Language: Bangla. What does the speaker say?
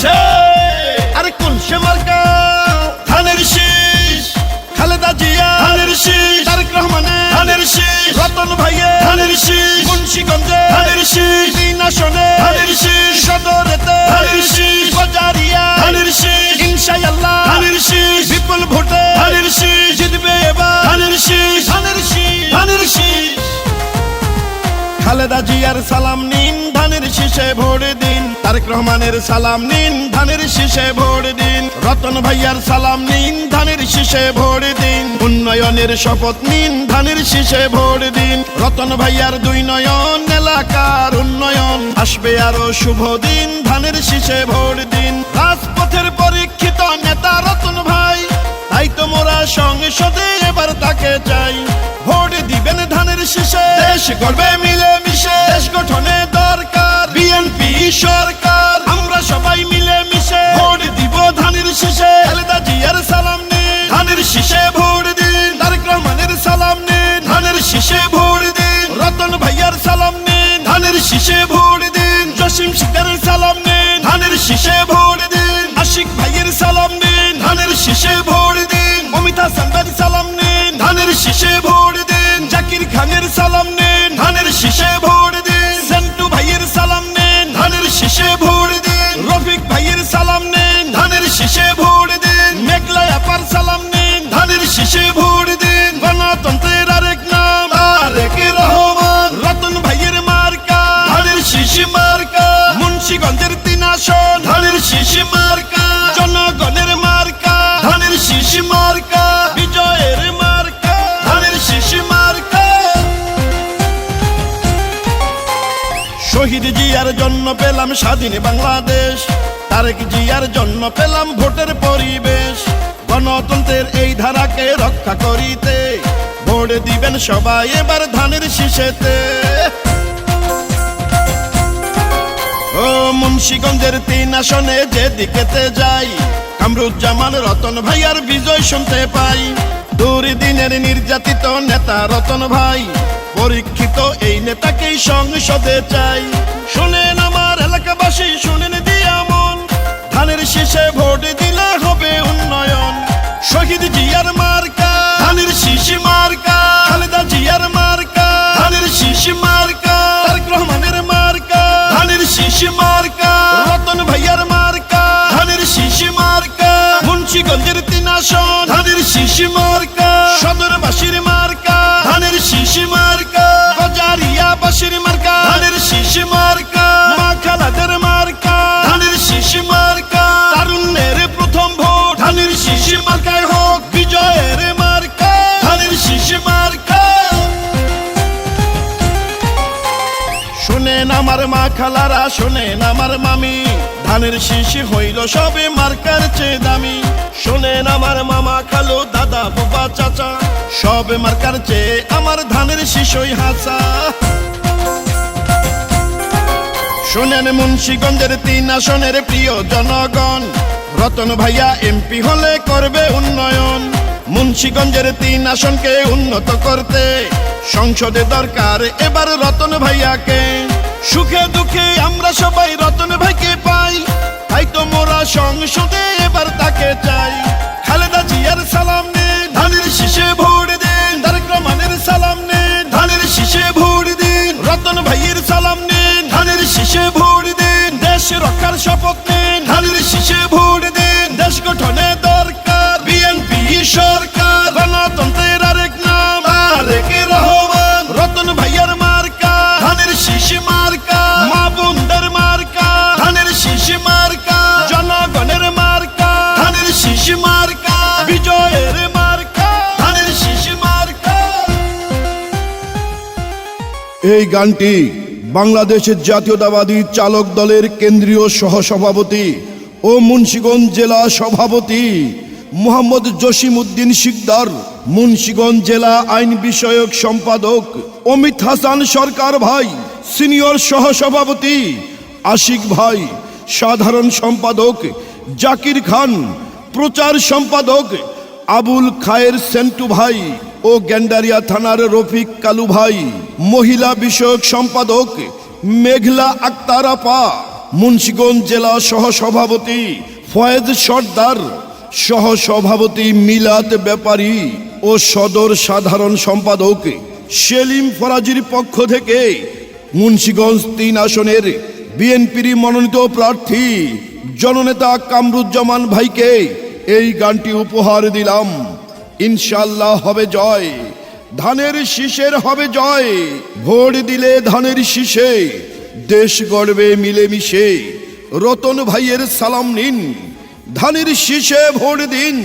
হচ্ছে আরে কোন সে মার্কা ধানের শীষ খালেদা জিয়া ধানের শীষ তারেক রহমানের ধানের শীষ রতন ভাইয়ের ধানের শীষ মুন্সিগঞ্জে ধানের শীষ তিন আসনে ধানের শীষ সদরেতে ধানের শীষ বাজারিয়া ধানের শীষ ইনশাআল্লাহ ধানের শীষ বিপুল ভোটে ধানের শীষ জিতবে এবার ধানের শীষ ধানের শীষ ধানের শীষ খালেদা জিয়ার সালাম নিন ধানের শীষে ভোট দিন তারেক রহমানের সালাম নিন ধানের শীষে ভোট দিন রতন ভাইয়ার সালাম নিন ধানের শীষে ভোট দিন উন্নয়নের শপথ নিন ধানের শীষে ভোট দিন রতন ভাইয়ার দুই নয়ন এলাকার উন্নয়ন আসবে আরো শুভ দিন ধানের শীষে ভোট দিন রাজপথের পরীক্ষিত নেতা রতন ভাই তাই তো মোরা সংসদে এবার তাকে চাই ভোট দিবেন ধানের শীষে দেশ গড়বে মিলে মিশে দেশ গঠনে দরকার বিএনপি সরকার আমরা সবাই মিলে মিশে ভোট দিব ধানের শীষে খালেদা জিয়ার সালাম নিন ধানের শীষে ভোট দিন তারেক রহমানের সালাম নিন ধানের শীষে ভোট দিন রতন ভাইয়ার সালাম নিন ধানের শীষে ভোট দিন জসিম শিকদারের সালাম নিন ধানের শীষে ভোট দিন আশিক ভাইয়ের সালাম নিন ধানের শীষে ভোট দিন অমিতা সান্দার সালাম নিন ধানের শীষে ভোট দিন জাকির খানের সালাম নিন ধানের শীষে ভোট দিন সেন্টু ভাইয়ের সালাম নিন ধানের শীষে ভোট দিন রফিক ভাইয়ের সালাম নিন ধানের শীষে ভোট দিন মেঘলা আপার সালাম নিন ধানের শীষে ভোট দিন গণতন্ত্রের আরেক নাম তারেক রহমান রতন ভাইয়ের মার্কা ধানের শীষ মার্কা মুন্সিগঞ্জের তিন আসন ধানের শীষ মার্কা জনগণের মার্কা ধানের শীষ মার্কা বিজয়ের মার্কা ধানের শীষ মার্কা শহীদ জিয়ার জন্য পেলাম স্বাধীন বাংলাদেশ তারেক জিয়ার জন্য পেলাম ভোটের পরিবেশ গণতন্ত্রের এই ধারাকে রক্ষা করিতে ভোট দিবেন সবাই এবার ধানের শীষেতে ও মুন্সিগঞ্জের তিন আসনে যেদিকেতে যাই কামরুজ্জামান রতন ভাইয়ার বিজয় শুনতে পাই দুর্দিনের নির্যাতিত নেতা রতন ভাই পরীক্ষিত এই নেতাকেই সংসদে চাই শুনেন আমার এলাকাবাসী শুনেন দিয়া মন ধানের শীষে ভোট দিলে হবে উন্নয়ন শহীদ জিয়ার মার্কা ধানের শীষ মার্কা খালেদা জিয়ার মার্কা ধানের শীষ মার্কা তারেক রহমানের মার্কা ধানের শীষ মার্কা রতন ভাইয়ার মার্কা ধানের শীষ মার্কা মুন্সিগঞ্জের তিন আসন ধানের শীষ মার্কা সদরবাসীর মার্কা ধানের শীষ মার্কা বাজারিয়া বাসীর মার্কা ধানের শীষ মার্কা মা খালাদের মার্কা ধানের শীষ মার্কা তারুণ্যের প্রথম ভোট ধানের শীষ মার্কায় হোক বিজয়ের মার্কা ধানের শীষ মার্কা শোনেন আমার মা খালারা শোনেন আমার মামি ধানের শীষ হইল সবে মার্কার চেয়ে দামি শোনেন আমার মামা খালো দাদা বাবা চাচা সবে মার্কার চেয়ে আমার ধানের শীষই হাসা শোনেন মুন্সিগঞ্জের তিন আসনের প্রিয় জনগণ রতন ভাইয়া এমপি হলে করবে উন্নয়ন মুন্সিগঞ্জের তিন আসনকে উন্নত করতে সংসদে দরকার এবার রতন ভাইয়াকে সুখে দুঃখে আমরা সবাই রতন ভাইকে পাই তাই তো মোরা সংসদে এবার তাকে চাই খালেদা জিয়ার সালাম নিন ধানের শীষে ভোট দিন তারেক রহমানের সালাম নিন ধানের শীষে ভোট দিন রতন ভাইয়ের সালাম নিন ধানের শীষে ভোট দিন দেশ রক্ষার শপথ নিন ধানের শীষে ভোট দিন দেশ গঠনে দরকার বিএনপি সরকার গণতন্ত্রের আরেক নাম তারেক রহমান রতন ভাইয়ার মার্কা ধানের শীষ মার্কা মা বোনদের মার্কা ধানের শীষ মার্কা জনগণের মার্কা ধানের শীষ মার্কা বিজয়ের মার্কা ধানের শীষ মার্কা। এই গানটি বাংলাদেশের জাতীয়তাবাদী চালক দলের কেন্দ্রীয় সহসভাপতি ও মুন্সিগঞ্জ জেলা সভাপতি মোহাম্মদ জসিম উদ্দিন শিকদার, মুন্সিগঞ্জ জেলা আইন বিষয়ক সম্পাদক অমিত হাসান সরকার ভাই, সিনিয়র সহসভাপতি আশিক ভাই, সাধারণ সম্পাদক জাকির খান, প্রচার সম্পাদক আবুল খায়ের সেন্টু ভাই ও গেন্ডারিয়া থানার রফিক কালু ভাই, মহিলা বিষয়ক সম্পাদক মেঘলা আক্তার আপা, মুন্সিগঞ্জ জেলা সহসভাপতি ফয়েজ সর্দার, সহসভাপতি মিলাত ব্যাপারী ও সদর সাধারণ সম্পাদক সেলিম ফরাজির পক্ষ থেকে মুন্সিগঞ্জ ৩ আসনের বিএনপির মনোনীত প্রার্থী জননেতা কামরুজ্জামান ভাইকে এই গানটি উপহার দিলাম। ইনশাআল্লাহ হবে জয়, ধানের শীষের হবে জয়, ভোট দিলে ধানের শীষে দেশ গড়বে মিলেমিশে। রতন ভাইয়ের সালাম নিন, ধানের শীষে ভোট দিন।